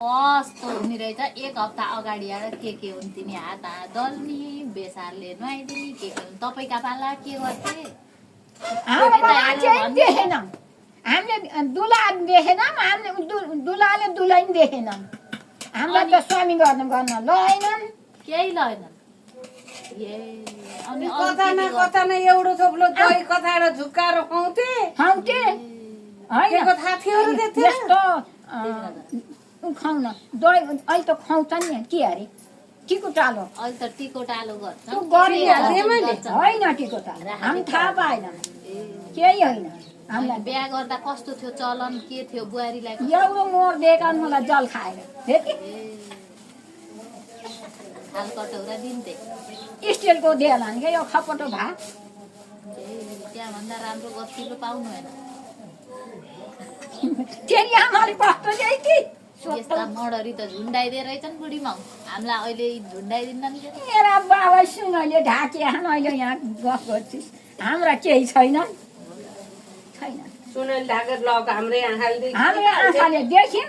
कस्तो हुने रहेछ एक हप्ता अगाडि आएर के हुन्थ्यो नि हात दल्ने बेसारले नुहाइदिने के तपाईँका पाला के गर्थे हामीले दुला देखेनौँ हामीले दुलाले दुलै देखेनौँ हामीलाई त स्वामी गर्न लगेनन् केही लगेनन् अनि कता न एउटो थोप्लो दही कथाएर झुक्काएर खुवाउँथे होइन थाहा थियो र यस्तो खुवाउन दही अहिले त खुवाउँछ नि के अरे टिको टालो अहिले त टिको टालो गर्छ होइन टिको टालो हामी थाहा पाएन केही होइन हामीलाई बिहा गर्दा कस्तो थियो चलन के थियो बुहारीलाई एउटा मोर दिएका मलाई जल खाएर थाल कटौरा दिन्थे स्टिलको दिएला नि यो खपटो भा त्यहाँभन्दा राम्रो गतिलो पाउनु होइन त्यही आमाले कस्तो चाहिँ कि यस्ता मडरी त झुन्डाइदिए रहेछन् बुढी माउ हामीलाई अहिले झुन्डाइदिन्नन् के मेरा बाबा सुनैले ढाके अहिले यहाँ गफ गर्छिस् हाम्रा केही छैन सुनैले ढाकेर लगाएको हाम्रो आँखाले देख्यौँ